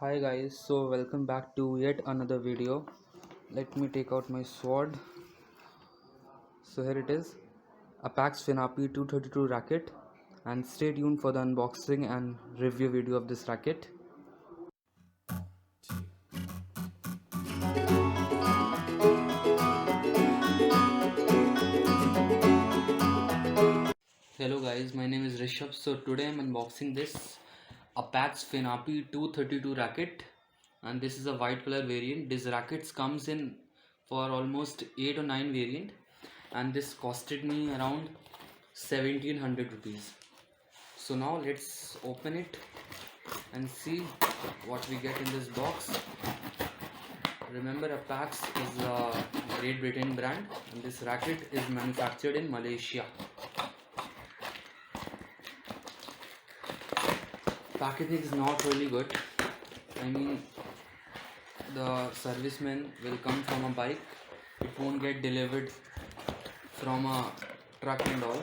Hi guys, so welcome back to yet another video. Let me take out my sword. So here it is, Apax Finapi 232 racket, and stay tuned for the unboxing and review video of this racket. Hello guys, my name is Rishabh. So today I'm unboxing this Apax Finapi 232 racket, and this is a white color variant. This rackets comes in for almost 8 or 9 variant, and this costed me around 1700 rupees. So now let's open it and see what we get in this box. Remember, Apax is a Great Britain brand, and this racket is manufactured in Malaysia. Packaging is not really good. I mean, the serviceman will come from a bike, it won't get delivered from a truck and all.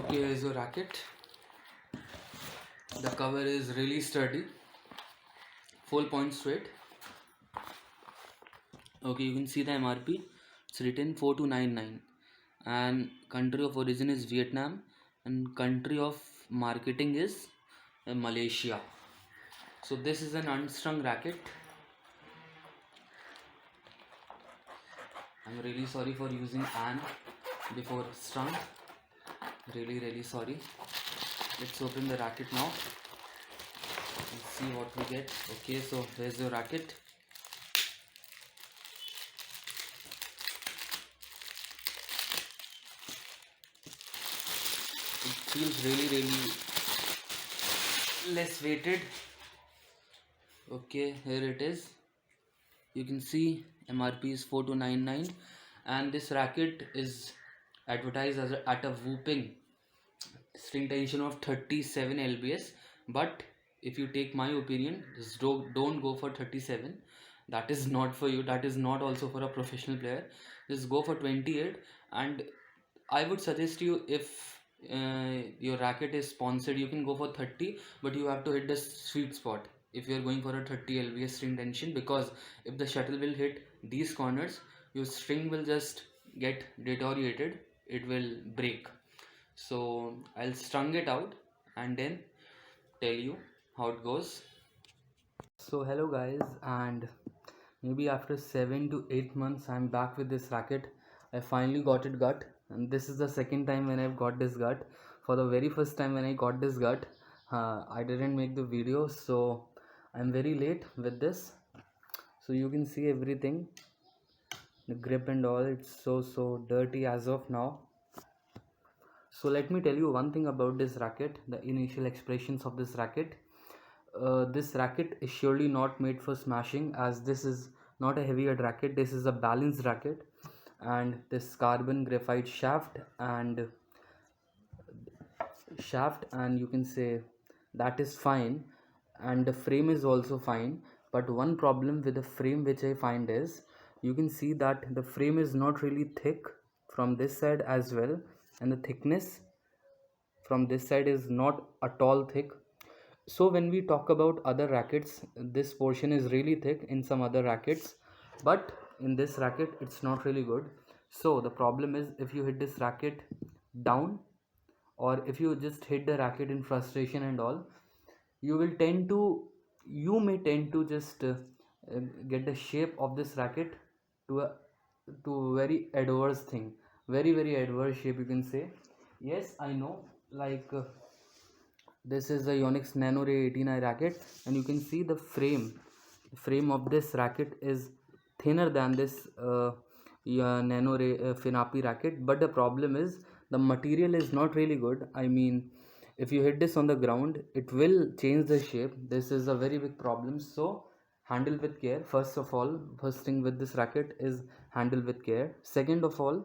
Okay, here's your racket. The cover is really sturdy, full points to it. Okay, you can see the MRP. It's written 4299, and country of origin is Vietnam, and country of marketing is Malaysia. So this is an unstrung racket. I'm really sorry for using an before strung. Really sorry. Let's open the racket now and see what we get. Okay, so here's your racket. It feels really less weighted. Okay, here it is. You can see MRP is 4299, and this racket is advertised as at a whooping string tension of 37 lbs. But if you take my opinion, just don't go for 37. That is not for you. That is not also for a professional player. Just go for 28. And I would suggest you, if your racket is sponsored, you can go for 30, but you have to hit the sweet spot if you're going for a 30 lbs string tension, because if the shuttle will hit these corners, your string will just get deteriorated, it will break. So I'll strung it out and then tell you how it goes. So hello guys, and maybe after 7 to 8 months I'm back with this racket. I finally got it gut, and this is the second time when I've got this gut. For the very first time when I got this gut, I didn't make the video, so I'm very late with this. So you can see everything, the grip and all, it's so dirty as of now. So let me tell you one thing about this racket, the initial expressions of this racket. This racket is surely not made for smashing, as this is not a heavyweight racket, this is a balanced racket. And this carbon graphite shaft and you can say that is fine, and the frame is also fine. But one problem with the frame which I find is, you can see that the frame is not really thick from this side as well, and the thickness from this side is not at all thick. So when we talk about other rackets, this portion is really thick in some other rackets, but in this racket it's not really good. So the problem is, if you hit this racket down, or if you just hit the racket in frustration and all, you may tend to just get the shape of this racket to a very adverse thing, very adverse shape, you can say. Yes, I know, like this is a Yonex Nano Ray 18i racket, and you can see the frame of this racket is thinner than this Nano Ray Finapi racket. But the problem is, the material is not really good. I mean, if you hit this on the ground, it will change the shape. This is a very big problem. So handle with care. First thing with this racket is handle with care. Second of all,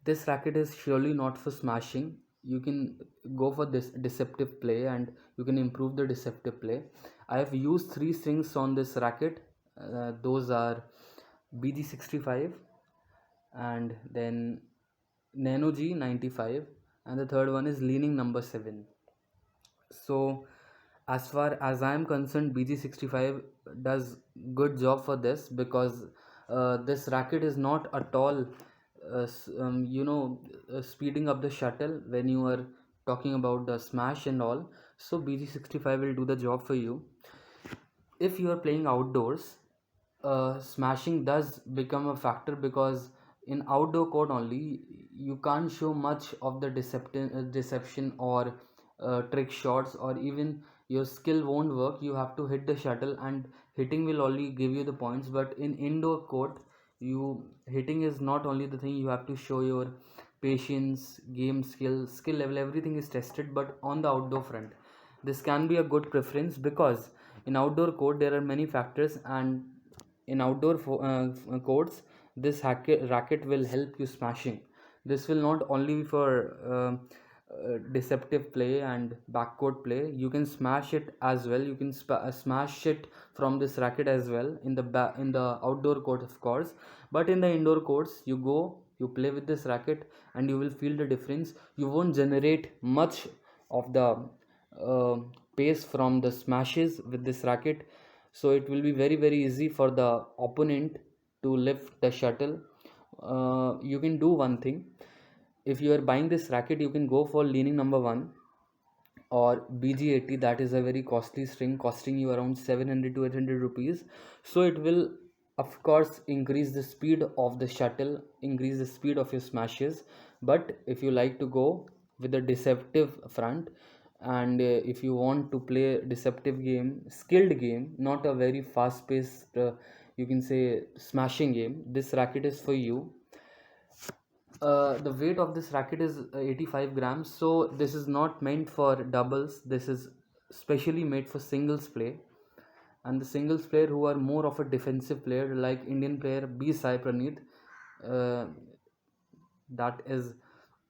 this racket is surely not for smashing. You can go for this deceptive play, and you can improve the deceptive play. I have used 3 strings on this racket. Those are BG65, and then Nano G95, and the third one is leaning number 7. So as far as I am concerned, BG65 does good job for this, because this racket is not at all speeding up the shuttle when you are talking about the smash and all. So BG65 will do the job for you. If you are playing outdoors, smashing does become a factor, because in outdoor court only you can't show much of the deception or trick shots, or even your skill won't work. You have to hit the shuttle, and hitting will only give you the points. But in indoor court, you hitting is not only the thing. You have to show your patience, game skill level, everything is tested. But on the outdoor front, this can be a good preference, because in outdoor court there are many factors, and in outdoor courts, this racket will help you smashing. This will not only be for deceptive play and backcourt play. You can smash it as well. You can smash it from this racket as well in the outdoor court, of course. But in the indoor courts, you play with this racket, and you will feel the difference. You won't generate much of the uh, pace from the smashes with this racket. So it will be very very easy for the opponent to lift the shuttle. You can do one thing. If you are buying this racket, you can go for leaning number 1 or BG80. That is a very costly string, costing you around 700 to 800 rupees. So it will of course increase the speed of the shuttle, increase the speed of your smashes. But if you like to go with a deceptive front, and if you want to play deceptive game, skilled game, not a very fast paced you can say smashing game, this racket is for you. The weight of this racket is 85 grams, so this is not meant for doubles. This is specially made for singles play, and the singles player who are more of a defensive player, like Indian player B Sai Praneeth, uh, that is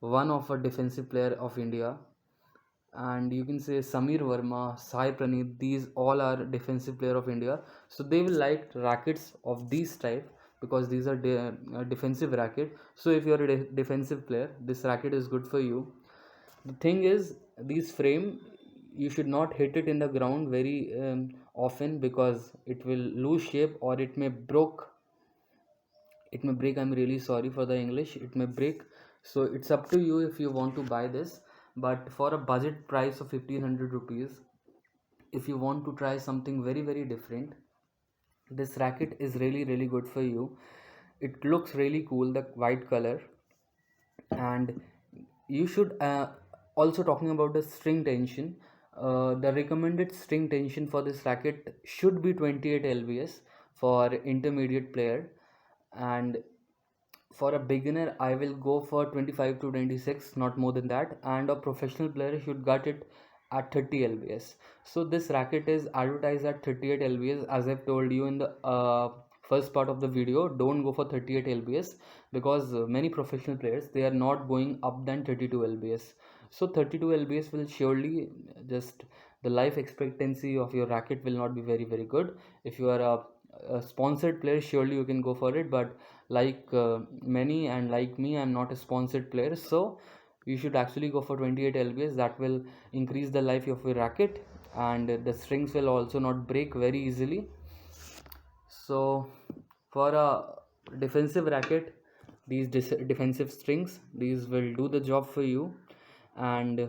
one of a defensive player of India. And you can say Samir Verma, Sai Praneeth, these all are defensive player of India. So they will like rackets of these type, because these are defensive racket. So if you are a defensive player, this racket is good for you. The thing is, these frame, you should not hit it in the ground very often, because it will lose shape, or it may break. I'm really sorry for the English, it may break. So it's up to you if you want to buy this. But for a budget price of 1500 rupees, if you want to try something very very different, this racket is really really good for you. It looks really cool, the white color. And you should also, talking about the string tension, the recommended string tension for this racket should be 28 lbs for intermediate player. And for a beginner, I will go for 25 to 26, not more than that. And a professional player should get it at 30 lbs. So this racket is advertised at 38 lbs, as I've told you in the first part of the video. Don't go for 38 lbs, because many professional players, they are not going up than 32 lbs. So 32 lbs will surely just, the life expectancy of your racket will not be very very good. If you are a sponsored player, surely you can go for it. But like many and like me, I'm not a sponsored player, so you should actually go for 28 lbs. That will increase the life of your racket, and the strings will also not break very easily. So for a defensive racket, these defensive strings, these will do the job for you. And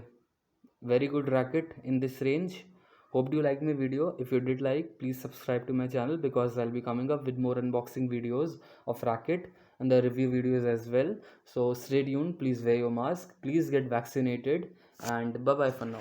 very good racket in this range. Hope you like my video. If you did like, please subscribe to my channel, because I'll be coming up with more unboxing videos of racket and the review videos as well. So stay tuned, please wear your mask, please get vaccinated, and bye bye for now.